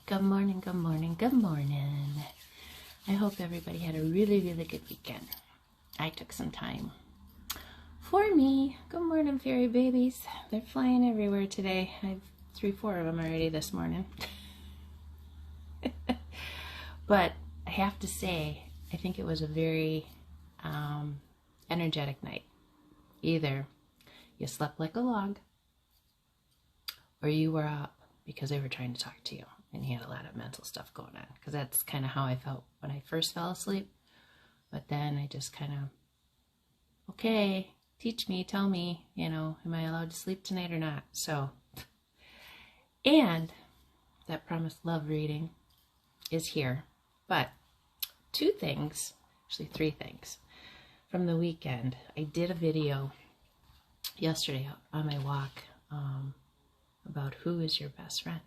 Good morning, good morning, good morning. I hope everybody had a really, really good weekend. I took some time for me. Good morning, fairy babies. They're flying everywhere today. I have 3-4 of them already this morning. But I have to say, I think it was a very energetic night. Either you slept like a log, or you were up because they were trying to talk to you and you had a lot of mental stuff going on. Because that's kind of how I felt when I first fell asleep. But then I just kind of, okay, teach me, tell me, am I allowed to sleep tonight or not? So, and that promised love reading is here. But 2 things, actually 3 things from the weekend. I did a video yesterday on my walk about who is your best friend.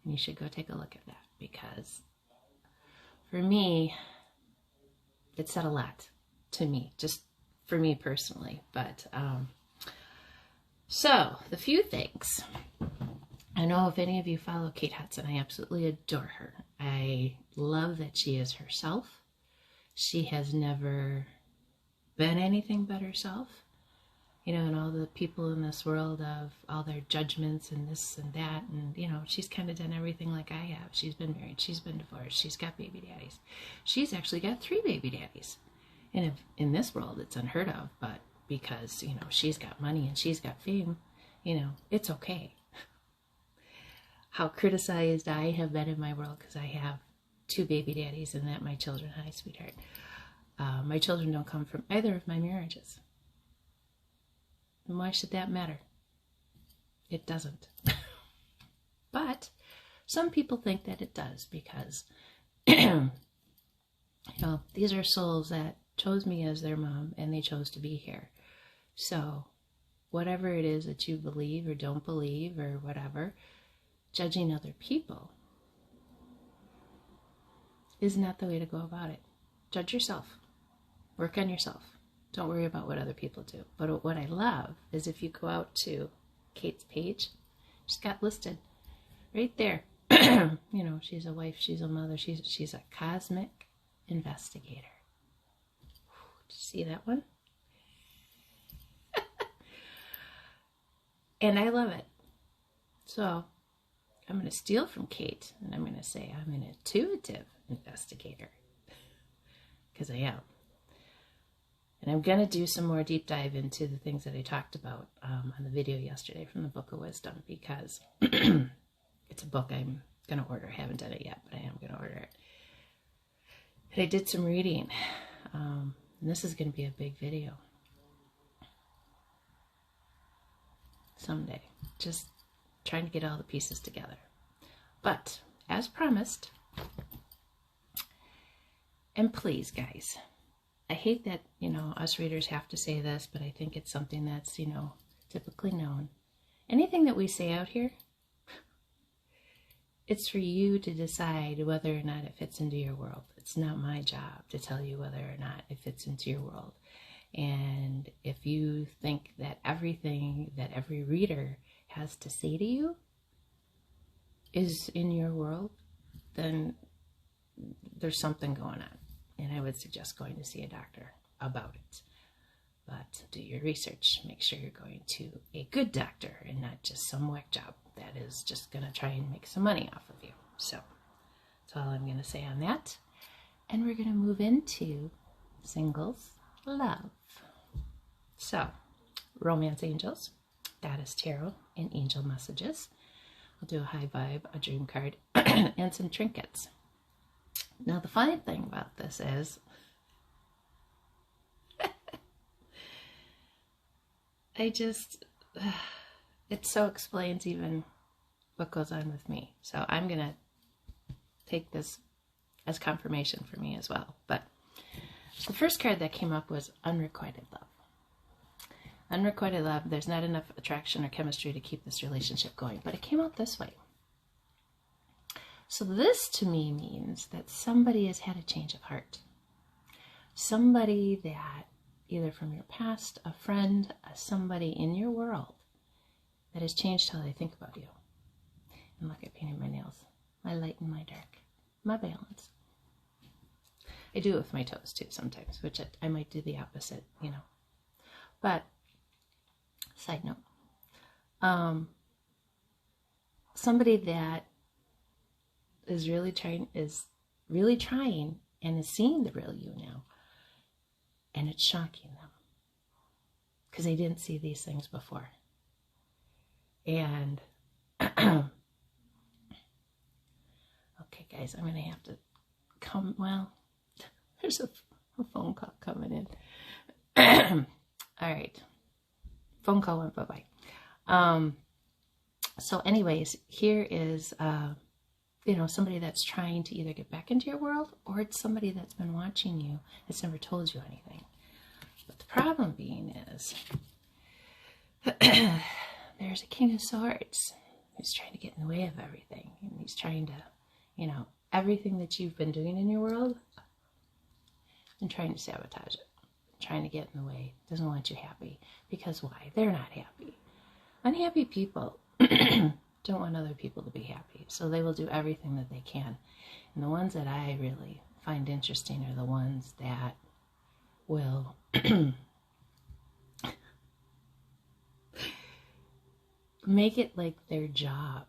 And you should go take a look at that, because for me, it said a lot to me, just for me personally. But so the few things, I know if any of you follow Kate Hudson, I absolutely adore her. I love that she is herself. She has never been anything but herself. And all the people in this world of all their judgments and this and that. And, she's kind of done everything like I have. She's been married. She's been divorced. She's got baby daddies. She's actually got 3 baby daddies. And in this world, it's unheard of. But because, she's got money and she's got fame, it's okay. How criticized I have been in my world because I have 2 baby daddies and that my children, hi, sweetheart. My children don't come from either of my marriages. And why should that matter? It doesn't. But some people think that it does because, these are souls that chose me as their mom and they chose to be here. So whatever it is that you believe or don't believe or whatever, judging other people is not the way to go about it. Judge yourself. Work on yourself. Don't worry about what other people do. But what I love is if you go out to Kate's page, she's got listed right there. She's a wife, she's a mother, she's a cosmic investigator. Did you see that one? And I love it. So I'm going to steal from Kate and I'm going to say I'm an intuitive investigator. Because I am. And I'm going to do some more deep dive into the things that I talked about on the video yesterday from the Book of Wisdom, because it's a book I'm going to order. I haven't done it yet, but I am going to order it. And I did some reading. And this is going to be a big video. Someday. Just trying to get all the pieces together. But, as promised, and please, guys, I hate that, us readers have to say this, but I think it's something that's, typically known. Anything that we say out here, it's for you to decide whether or not it fits into your world. It's not my job to tell you whether or not it fits into your world. And if you think that everything that every reader has to say to you is in your world, then there's something going on. And I would suggest going to see a doctor about it. But do your research. Make sure you're going to a good doctor and not just some whack job that is just going to try and make some money off of you. So that's all I'm going to say on that. And we're going to move into singles love. So, romance angels, goddess tarot, and angel messages. I'll do a high vibe, a dream card, and some trinkets. Now, the funny thing about this is, it so explains even what goes on with me. So I'm going to take this as confirmation for me as well. But the first card that came up was unrequited love. Unrequited love, there's not enough attraction or chemistry to keep this relationship going. But it came out this way. So this to me means that somebody has had a change of heart. Somebody that, either from your past, a friend, somebody in your world that has changed how they think about you. And look, I painted my nails. My my light and my dark, my balance. I do it with my toes too sometimes, which I might do the opposite, you know. But side note, somebody that is really trying and is seeing the real you now, and it's shocking them because they didn't see these things before. And okay, guys, I'm gonna have to come. Well, there's a phone call coming in. All right, phone call went bye-bye. So anyways, here is you know, somebody that's trying to either get back into your world, or it's somebody that's been watching you that's never told you anything. But the problem being is there's a King of Swords who's trying to get in the way of everything, and he's trying to, you know, everything that you've been doing in your world, and trying to sabotage it, trying to get in the way, doesn't want you happy. Because why? They're not happy. Unhappy people don't want other people to be happy, so they will do everything that they can. And the ones that I really find interesting are the ones that will make it like their job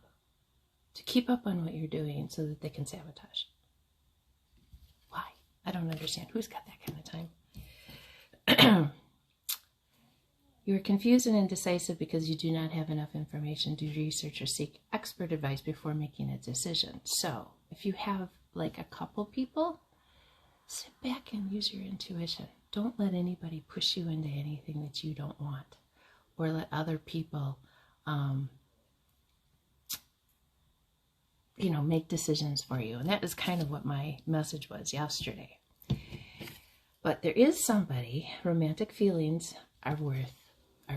to keep up on what you're doing so that they can sabotage. Why? I don't understand. Who's got that kind of time? You are confused and indecisive because you do not have enough information. Do research or seek expert advice before making a decision. So if you have like a couple people, sit back and use your intuition. Don't let anybody push you into anything that you don't want, or let other people you know, make decisions for you. And that is kind of what my message was yesterday. But there is somebody, romantic feelings are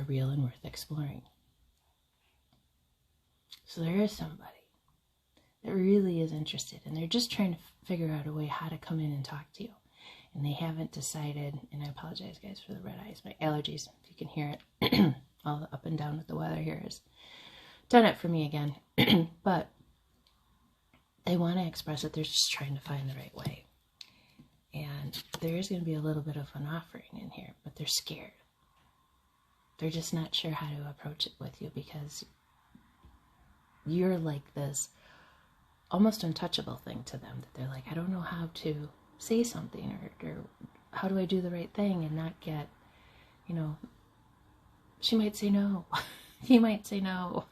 real and worth exploring. So there is somebody that really is interested, and they're just trying to figure out a way how to come in and talk to you. And they haven't decided, and I apologize, guys, for the red eyes. My allergies, if you can hear it, all the up and down with the weather here has done it for me again. But they want to express it. They're just trying to find the right way. And there is going to be a little bit of an offering in here, but they're scared. They're just not sure how to approach it with you, because you're like this almost untouchable thing to them, that they're like, I don't know how to say something, or how do I do the right thing and not get, you know, she might say no. He might say no.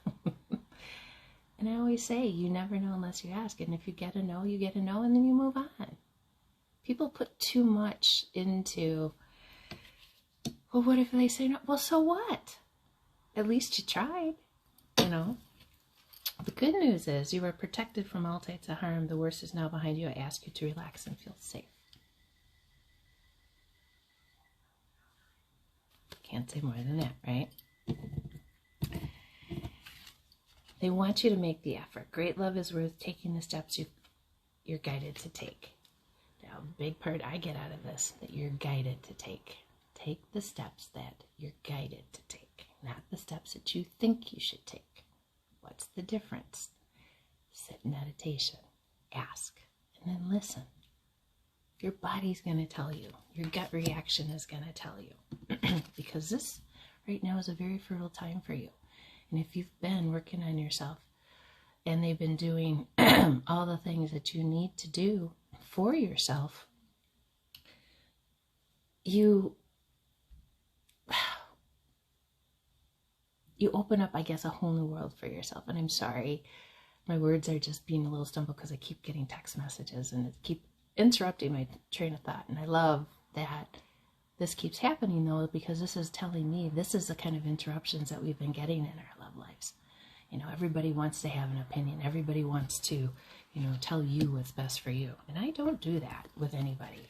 And I always say, you never know unless you ask. And if you get a no, you get a no, and then you move on. People put too much into, well, what if they say no? Well, so what? At least you tried, you know. The good news is you are protected from all types of harm. The worst is now behind you. I ask you to relax and feel safe. Can't say more than that, right? They want you to make the effort. Great love is worth taking the steps you're guided to take. Now, the big part I get out of this, that you're guided to take. Take the steps that you're guided to take, not the steps that you think you should take. What's the difference? Sit in meditation, ask, and then listen. Your body's going to tell you. Your gut reaction is going to tell you. Because this right now is a very fertile time for you. And if you've been working on yourself and they've been doing all the things that you need to do for yourself, you open up, I guess, a whole new world for yourself. And I'm sorry, my words are just being a little stumbled because I keep getting text messages and it keep interrupting my train of thought. And I love that this keeps happening, though, because this is telling me this is the kind of interruptions that we've been getting in our love lives. You know, everybody wants to have an opinion. Everybody wants to, you know, tell you what's best for you. And I don't do that with anybody.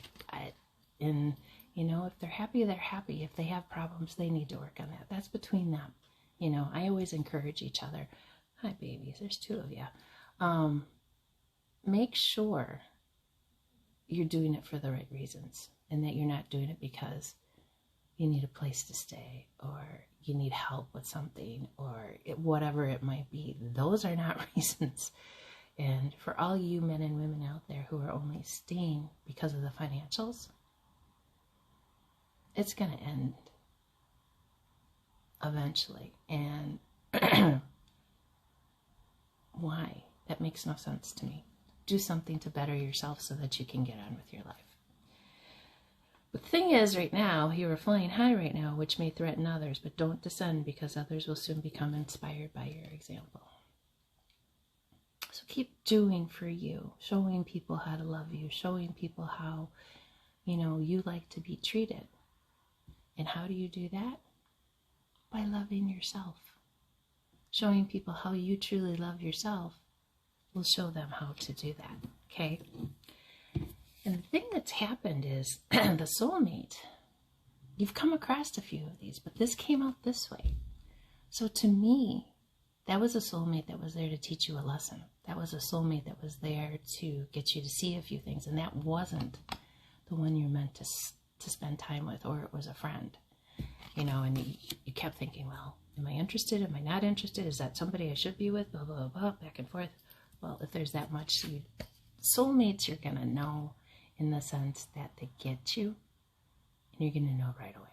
And, you know, if they're happy, they're happy. If they have problems, they need to work on that. That's between them. You know, I always encourage each other. Hi, babies. There's two of you. Make sure you're doing it for the right reasons, and that you're not doing it because you need a place to stay, or you need help with something, or whatever it might be. Those are not reasons. And for all you men and women out there who are only staying because of the financials, it's going to end eventually. And why? That makes no sense to me. Do something to better yourself so that you can get on with your life. But the thing is, right now, you are flying high right now, which may threaten others, but don't descend, because others will soon become inspired by your example. So keep doing for you, showing people how to love you, showing people how, you like to be treated. And how do you do that? By loving yourself. Showing people how you truly love yourself will show them how to do that, okay? And the thing that's happened is the soulmate, you've come across a few of these, but this came out this way. So to me, that was a soulmate that was there to teach you a lesson. That was a soulmate that was there to get you to see a few things, and that wasn't the one you're meant to spend time with, or it was a friend. And you kept thinking, well, am I interested? Am I not interested? Is that somebody I should be with? Blah, blah, blah, back and forth. Well, if there's that much, soulmates you're going to know in the sense that they get you, and you're going to know right away.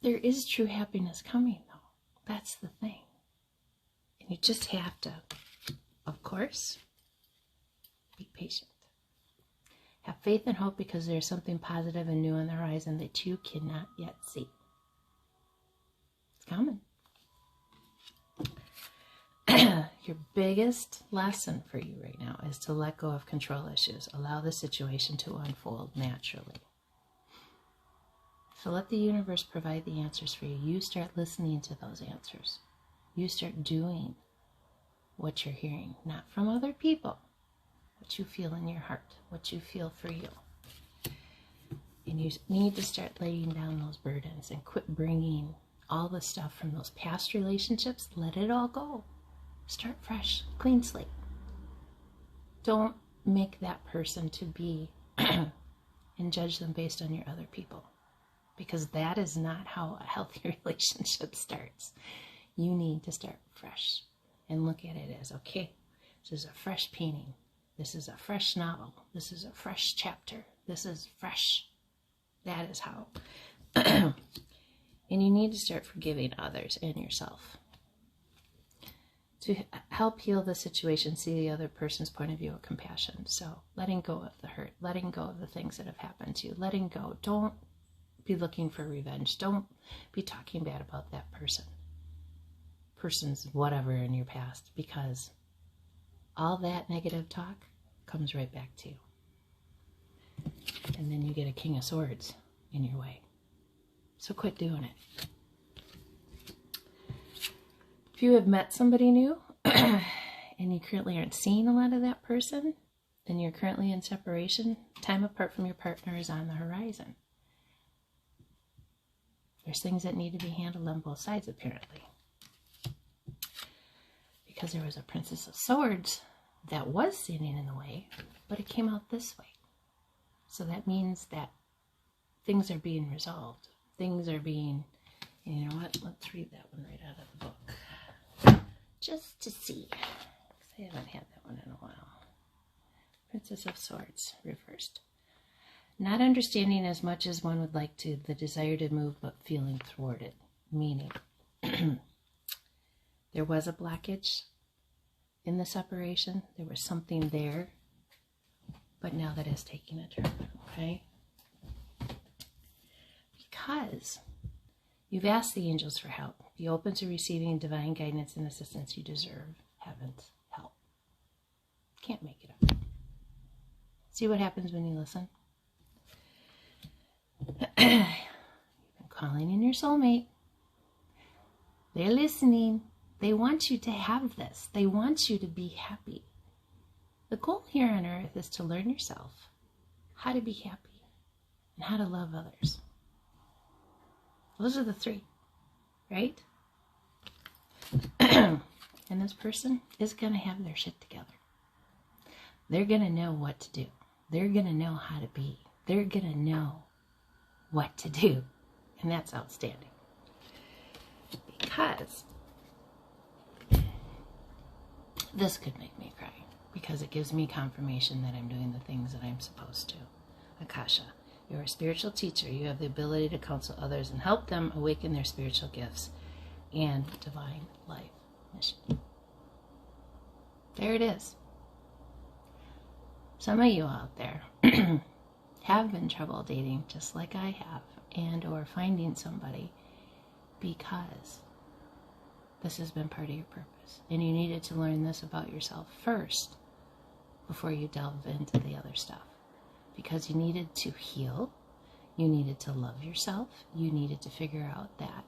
There is true happiness coming, though. That's the thing. And you just have to, of course, be patient. Have faith and hope, because there's something positive and new on the horizon that you cannot yet see. It's coming. Your biggest lesson for you right now is to let go of control issues. Allow the situation to unfold naturally. So let the universe provide the answers for you. You start listening to those answers. You start doing what you're hearing, not from other people. What you feel in your heart, what you feel for you. And you need to start laying down those burdens and quit bringing all the stuff from those past relationships. Let it all go. Start fresh, clean slate. Don't make that person to be and judge them based on your other people, because that is not how a healthy relationship starts. You need to start fresh and look at it as, okay, this is a fresh painting. This is a fresh novel. This is a fresh chapter. This is fresh. That is how. And you need to start forgiving others and yourself. To help heal the situation, see the other person's point of view with compassion. So letting go of the hurt, letting go of the things that have happened to you, letting go. Don't be looking for revenge. Don't be talking bad about that person's whatever in your past, because all that negative talk comes right back to you. And then you get a King of Swords in your way. So quit doing it. If you have met somebody new and you currently aren't seeing a lot of that person, then you're currently in separation. Time apart from your partner is on the horizon. There's things that need to be handled on both sides, apparently. Because there was a Princess of Swords that was standing in the way, but it came out this way. So that means that things are being resolved. Things are being, you know what, let's read that one right out of the book. Just to see, because I haven't had that one in a while. Princess of Swords, reversed. Not understanding as much as one would like to, the desire to move, but feeling thwarted. Meaning, there was a blockage in the separation. There was something there, but now that is taking a turn, okay? Because you've asked the angels for help. Be open to receiving divine guidance and assistance. You deserve heaven's help. Can't make it up. See what happens when you listen? You've been calling in your soulmate. They're listening. They want you to have this. They want you to be happy. The goal here on earth is to learn yourself how to be happy and how to love others. Those are the three, right? And this person is going to have their shit together. They're going to know what to do. They're going to know how to be. They're going to know what to do. And that's outstanding. Because This could make me cry because it gives me confirmation that I'm doing the things that I'm supposed to. Akasha, you're a spiritual teacher. You have the ability to counsel others and help them awaken their spiritual gifts and divine life mission. There it is. Some of you out there have been trouble dating just like I have, and or finding somebody because this has been part of your purpose. And you needed to learn this about yourself first before you delve into the other stuff. Because you needed to heal, you needed to love yourself, you needed to figure out that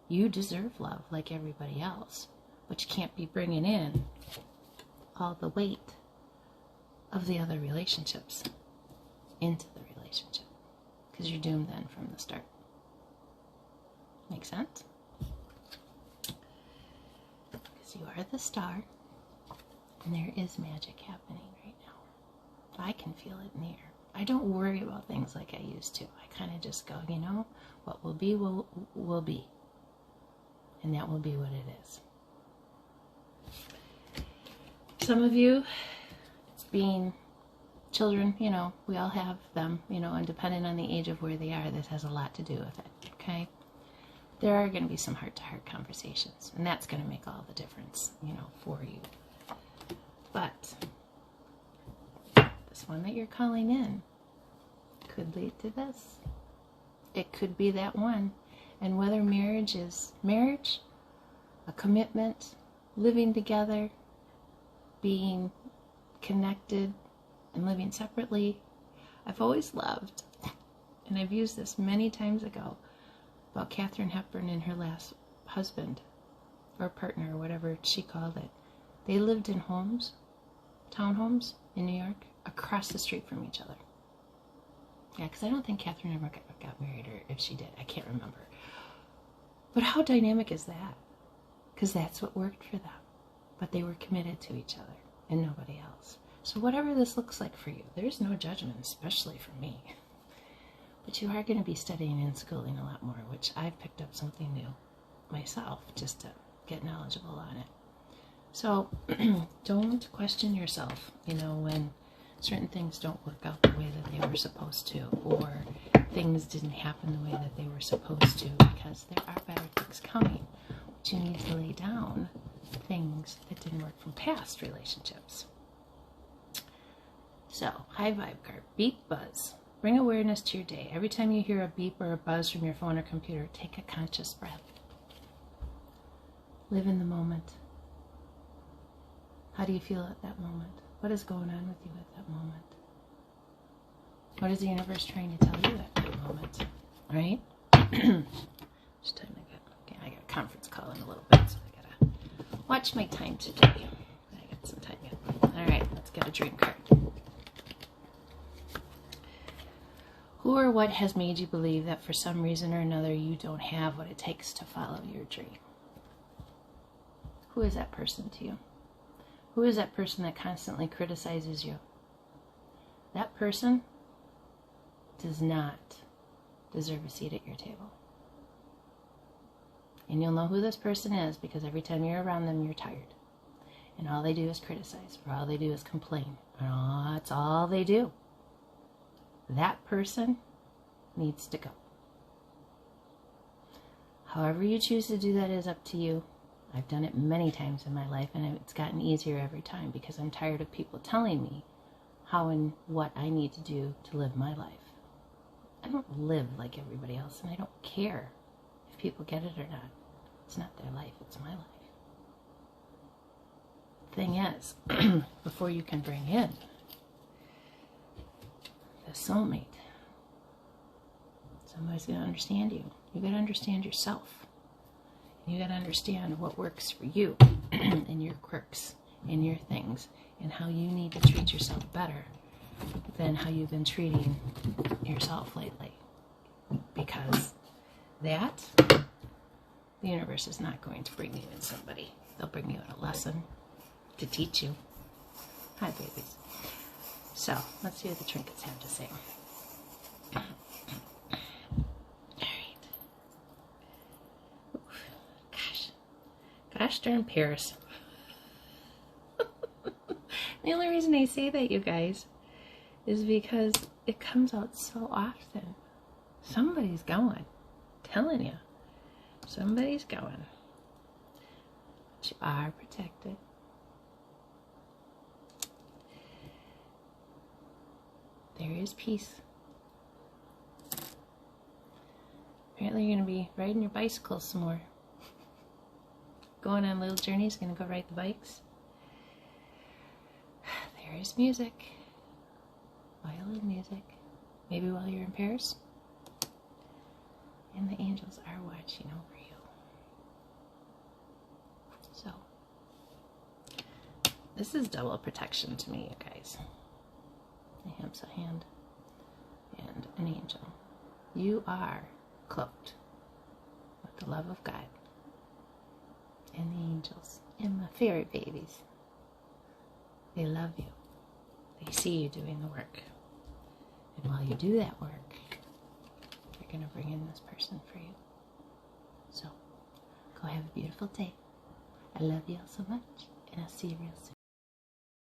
you deserve love like everybody else, but you can't be bringing in all the weight of the other relationships into the relationship, because you're doomed then from the start. Make sense? Because you are the star, and there is magic happening right now. I can feel it in the air. I don't worry about things like I used to. I kind of just go, you know, what will be will be. And that will be what it is. Some of you, it's being children, you know, we all have them, you know, and depending on the age of where they are, this has a lot to do with it, okay? There are going to be some heart-to-heart conversations, and that's going to make all the difference, you know, for you. But this one that you're calling in could lead to this. It could be that one. And whether marriage is marriage, a commitment, living together, being connected, and living separately, I've always loved, and I've used this many times ago, about Katharine Hepburn and her last husband, or partner, or whatever she called it. They lived in homes, townhomes in New York, across the street from each other. Yeah, because I don't think Katharine ever got married, or if she did, I can't remember. But how dynamic is that? Because that's what worked for them. But they were committed to each other and nobody else. So whatever this looks like for you, there's no judgment, especially for me. But you are going to be studying and schooling a lot more, which I've picked up something new myself, just to get knowledgeable on it. So don't question yourself, you know, when certain things don't work out the way that they were supposed to, or things didn't happen the way that they were supposed to, because there are better things coming. But you need to lay down things that didn't work from past relationships. So, high vibe card, beep, buzz. Bring awareness to your day. Every time you hear a beep or a buzz from your phone or computer, take a conscious breath. Live in the moment. How do you feel at that moment? What is going on with you at that moment? What is the universe trying to tell you at that moment? Right? Just time I got a conference call in a little bit, so I gotta watch my time today. I got some time yet. All right, let's get a dream card. Who or what has made you believe that for some reason or another you don't have what it takes to follow your dream? Who is that person to you? Who is that person that constantly criticizes you? That person does not deserve a seat at your table. And you'll know who this person is because every time you're around them, you're tired. And all they do is criticize, or all they do is complain. And that's all they do. That person needs to go. However you choose to do that is up to you. I've done it many times in my life, and it's gotten easier every time because I'm tired of people telling me how and what I need to do to live my life. I don't live like everybody else, and I don't care if people get it or not. It's not their life, it's my life. The thing is, before you can bring in the soulmate, somebody's going to understand you. You got to understand yourself. You got to understand what works for you and your quirks and your things and how you need to treat yourself better than how you've been treating yourself lately. Because that, the universe is not going to bring you in somebody. They'll bring you in a lesson to teach you. Hi, babies. So, let's see what the trinkets have to say. Gosh darn Paris. The only reason I say that, you guys, is because it comes out so often. Somebody's going. Telling you. Somebody's going. But you are protected. There is peace. Apparently you're going to be riding your bicycles some more. Going on little journeys, going to go ride the bikes. There is music. Violin music. Maybe while you're in Paris. And the angels are watching over you. So, this is double protection to me, you guys. A hand and an angel. You are cloaked with the love of God and the angels and my fairy babies. They love you. They see you doing the work. And while you do that work, they're going to bring in this person for you. So, go have a beautiful day. I love you all so much, and I'll see you real soon.